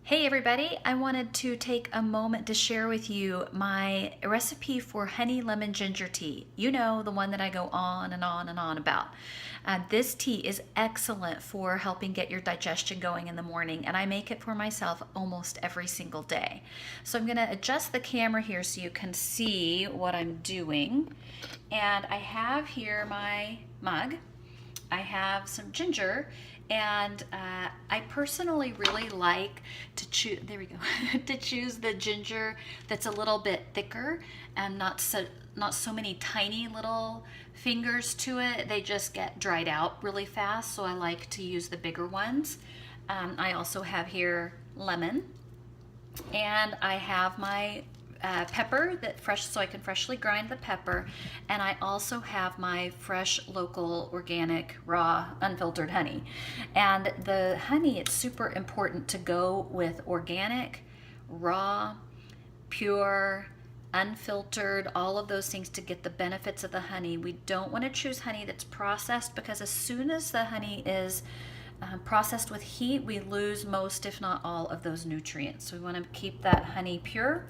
Hey everybody, I wanted to take a moment to share with you my recipe for honey lemon ginger tea. You know, the one that I go on and on and on about. This tea is excellent for helping get your digestion going in the morning, and I make it for myself almost every single day. So I'm going to adjust the camera here so you can see what I'm doing. And I have here my mug. I have some ginger, and I personally really like to choose, there we go, to choose the ginger that's a little bit thicker and not so many tiny little fingers to it. They just get dried out really fast, so I like to use the bigger ones. I also have here lemon, and I have my pepper so I can freshly grind the pepper, and I also have my fresh local organic raw unfiltered honey. And the honey, it's super important to go with organic, raw, pure, unfiltered, all of those things to get the benefits of the honey. We don't want to choose honey that's processed, because as soon as the honey is processed with heat, we lose most, if not all, of those nutrients. So we want to keep that honey pure.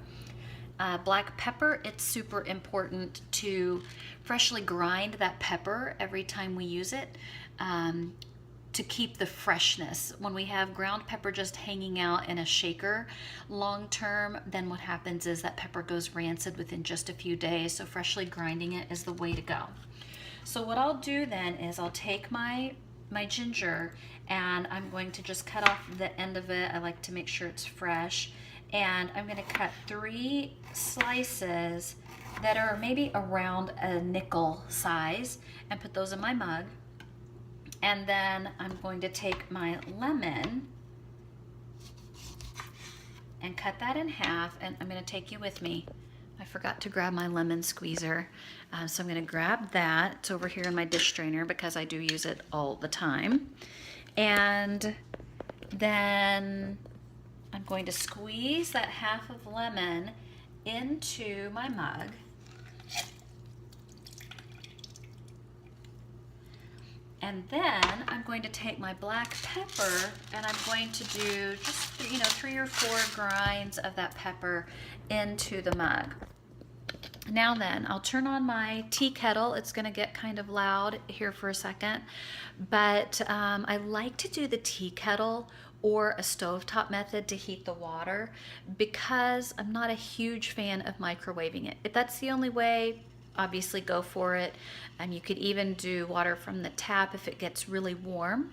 Black pepper, it's super important to freshly grind that pepper every time we use it to keep the freshness. When we have ground pepper just hanging out in a shaker long term, then what happens is that pepper goes rancid within just a few days, so freshly grinding it is the way to go. So what I'll do then is I'll take my ginger, and I'm going to just cut off the end of it. I like to make sure it's fresh. And I'm going to cut 3 slices that are maybe around a nickel size and put those in my mug. And then I'm going to take my lemon and cut that in half, and I'm going to take you with me. I forgot to grab my lemon squeezer, so I'm going to grab that. It's over here in my dish strainer because I do use it all the time. And then I'm going to squeeze that half of lemon into my mug. And then I'm going to take my black pepper, and I'm going to do just 3 or 4 grinds of that pepper into the mug. Now then, I'll turn on my tea kettle. It's going to get kind of loud here for a second, but I like to do the tea kettle or a stovetop method to heat the water, because I'm not a huge fan of microwaving it. If that's the only way, obviously go for it. You could even do water from the tap if it gets really warm,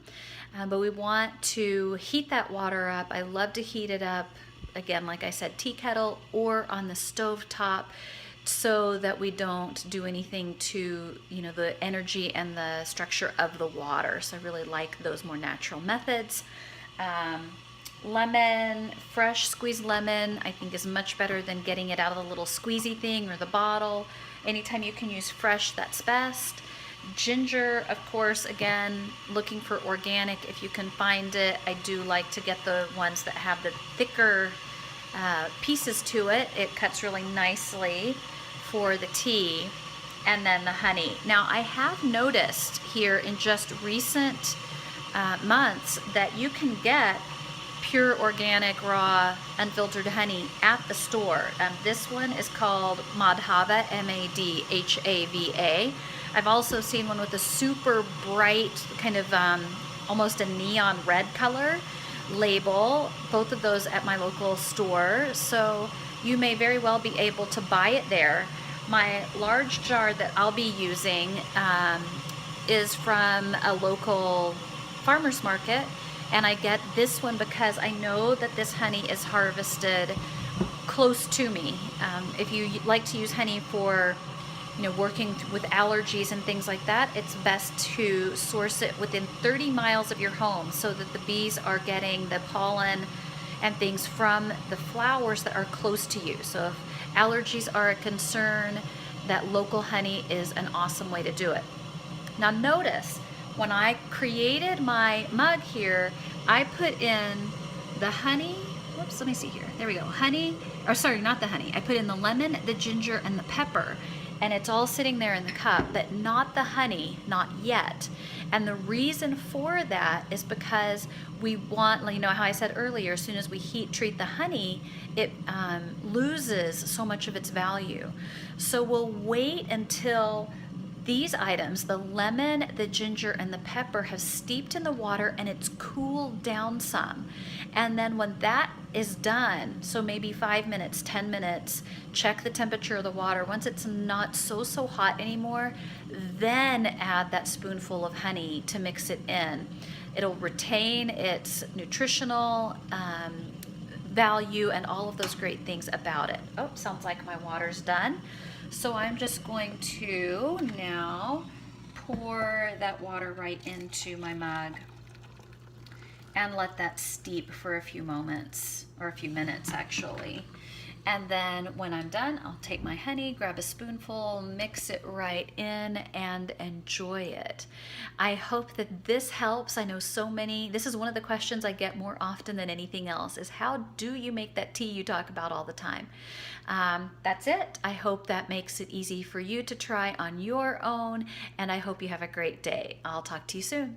but we want to heat that water up. I love to heat it up, again, like I said, tea kettle or on the stovetop, so that we don't do anything to the energy and the structure of the water. So I really like those more natural methods. Lemon, fresh squeezed lemon, I think is much better than getting it out of the little squeezy thing or the bottle. Anytime you can use fresh, that's best. Ginger, of course, again, looking for organic if you can find it. I do like to get the ones that have the thicker pieces to it. It cuts really nicely for the tea. And then the honey. Now, I have noticed here in just recent months that you can get pure organic raw unfiltered honey at the store. This one is called Madhava, M-A-D-H-A-V-A. I've also seen one with a super bright kind of almost a neon red color label, both of those at my local store, so you may very well be able to buy it there. My large jar that I'll be using is from a local farmer's market, and I get this one because I know that this honey is harvested close to me. If you like to use honey for working with allergies and things like that, it's best to source it within 30 miles of your home, so that the bees are getting the pollen and things from the flowers that are close to you. So if allergies are a concern, that local honey is an awesome way to do it. Now notice, when I created my mug here, I put in the honey, let me see here. There we go. Honey, or sorry, not the honey. I put in the lemon, the ginger, and the pepper. and it's all sitting there in the cup, but not the honey, not yet. And the reason for that is because we want, you know how I said earlier, as soon as we heat treat the honey, it loses so much of its value. So we'll wait until these items, the lemon, the ginger, and the pepper, have steeped in the water and it's cooled down some. And then when that is done, so maybe 5 minutes, 10 minutes, check the temperature of the water. Once it's not so hot anymore, then add that spoonful of honey to mix it in. It'll retain its nutritional value and all of those great things about it. Oh, sounds like my water's done. So I'm just going to now pour that water right into my mug and let that steep for a few moments, or a few minutes actually. And then when I'm done, I'll take my honey, grab a spoonful, mix it right in, and enjoy it. I hope that this helps. I know so many, this is one of the questions I get more often than anything else, is how do you make that tea you talk about all the time? That's it. I hope that makes it easy for you to try on your own, and I hope you have a great day. I'll talk to you soon.